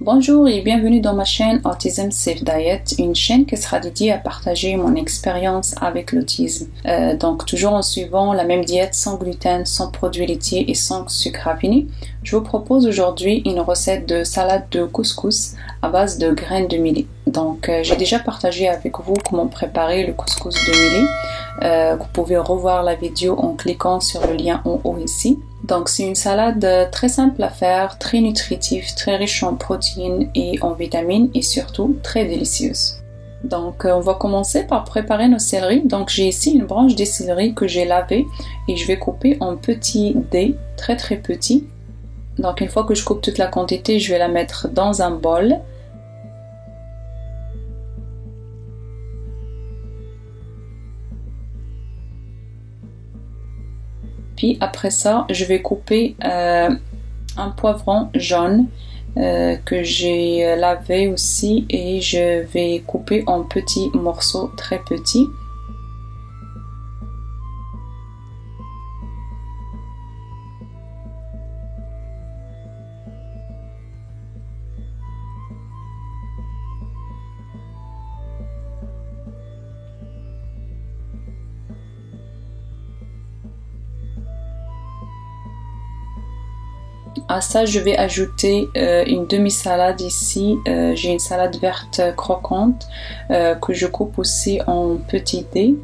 Bonjour et bienvenue dans ma chaîne Autism Safe Diet, une chaîne qui sera dédiée à partager mon expérience avec l'autisme. Donc toujours en suivant la même diète sans gluten, sans produits laitiers et sans sucre raffiné. Je vous propose aujourd'hui une recette de salade de couscous à base de graines de millet. Donc j'ai déjà partagé avec vous comment préparer le couscous de millet. Vous pouvez revoir la vidéo en cliquant sur le lien en haut ici. Donc c'est une salade très simple à faire, très nutritive, très riche en protéines et en vitamines et surtout très délicieuse. Donc on va commencer par préparer nos céleris. Donc j'ai ici une branche de céleri que j'ai lavée et je vais couper en petits dés, très petits. Donc une fois que je coupe toute la quantité, je vais la mettre dans un bol. Puis après ça, je vais couper un poivron jaune que j'ai lavé aussi et je vais couper en petits morceaux très petits. À ça, je vais ajouter une demi-salade ici. J'ai une salade verte croquante que je coupe aussi en petits dés,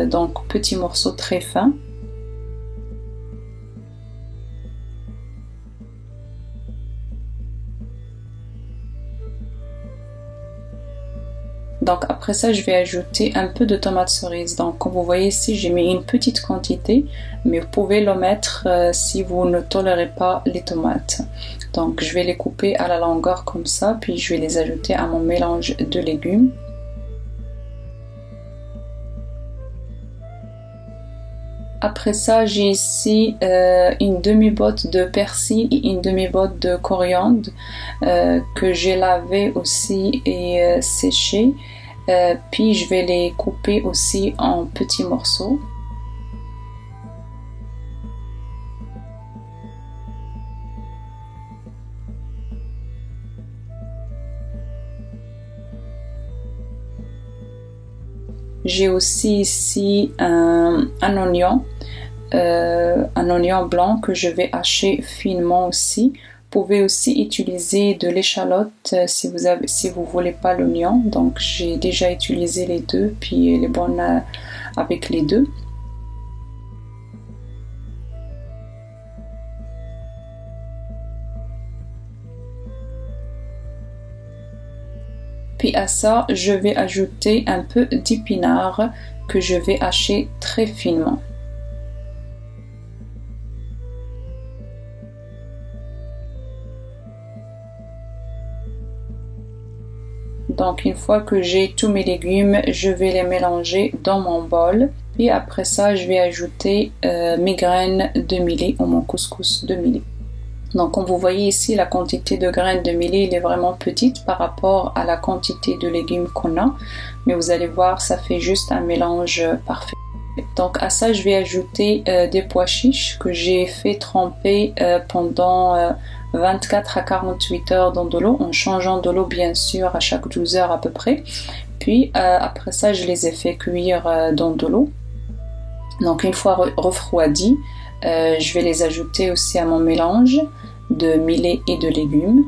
donc petits morceaux très fins. Donc après ça, je vais ajouter un peu de tomates cerises. Donc comme vous voyez ici, j'ai mis une petite quantité, mais vous pouvez le mettre si vous ne tolérez pas les tomates. Donc je vais les couper à la longueur comme ça, puis je vais les ajouter à mon mélange de légumes. Après ça, j'ai ici une demi-botte de persil et une demi-botte de coriandre que j'ai lavé aussi et séché. Puis je vais les couper aussi en petits morceaux. J'ai aussi ici un oignon blanc que je vais hacher finement aussi. Vous pouvez aussi utiliser de l'échalote si vous voulez pas l'oignon. Donc j'ai déjà utilisé les deux, puis elle est bonne avec les deux. Puis à ça, je vais ajouter un peu d'épinards que je vais hacher très finement. Donc une fois que j'ai tous mes légumes, je vais les mélanger dans mon bol. Puis après ça, je vais ajouter mes graines de millet ou mon couscous de millet. Donc comme vous voyez ici, la quantité de graines de millet elle est vraiment petite par rapport à la quantité de légumes qu'on a. Mais vous allez voir, ça fait juste un mélange parfait. Donc à ça, je vais ajouter des pois chiches que j'ai fait tremper pendant 24 à 48 heures dans de l'eau, en changeant de l'eau bien sûr à chaque 12 heures à peu près. Puis après ça, je les ai fait cuire dans de l'eau. Donc une fois refroidis, je vais les ajouter aussi à mon mélange de millet et de légumes.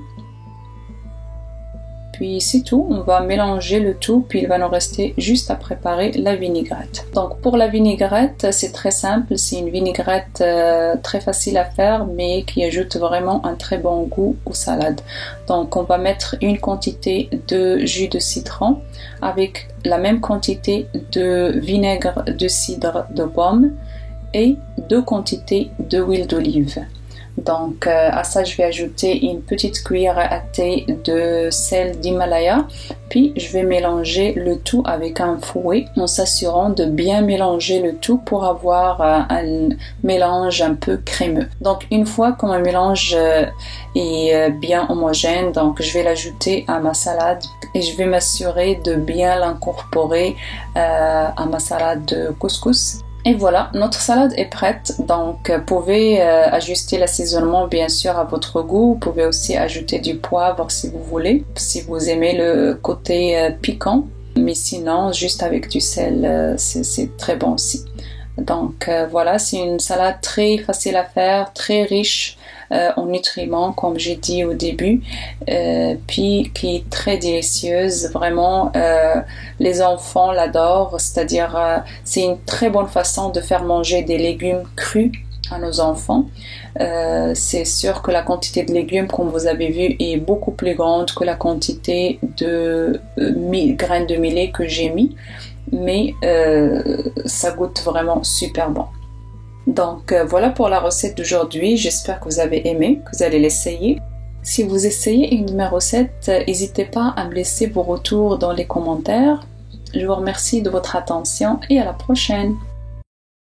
Puis c'est tout, on va mélanger le tout, puis il va nous rester juste à préparer la vinaigrette. Donc pour la vinaigrette, c'est très simple, c'est une vinaigrette très facile à faire, mais qui ajoute vraiment un très bon goût aux salades. Donc on va mettre une quantité de jus de citron avec la même quantité de vinaigre de cidre de pomme et 2 quantités d'huile d'olive. Donc à ça, je vais ajouter une petite cuillère à thé de sel d'Himalaya. Puis je vais mélanger le tout avec un fouet en s'assurant de bien mélanger le tout pour avoir un mélange un peu crémeux. Donc une fois que mon mélange est bien homogène, donc je vais l'ajouter à ma salade et je vais m'assurer de bien l'incorporer à ma salade de couscous. Et voilà, notre salade est prête. Donc, vous pouvez ajuster l'assaisonnement bien sûr à votre goût. Vous pouvez aussi ajouter du poivre si vous voulez, si vous aimez le côté piquant. Mais sinon, juste avec du sel, c'est très bon aussi. Donc voilà, c'est une salade très facile à faire, très riche en nutriments, comme j'ai dit au début, puis qui est très délicieuse. Vraiment, les enfants l'adorent, c'est-à-dire c'est une très bonne façon de faire manger des légumes crus à nos enfants. C'est sûr que la quantité de légumes, comme vous avez vu, est beaucoup plus grande que la quantité de graines de millet que j'ai mis, mais ça goûte vraiment super bon. Donc voilà pour la recette d'aujourd'hui. J'espère que vous avez aimé, que vous allez l'essayer. Si vous essayez une de mes recettes, n'hésitez pas à me laisser vos retours dans les commentaires. Je vous remercie de votre attention et à la prochaine.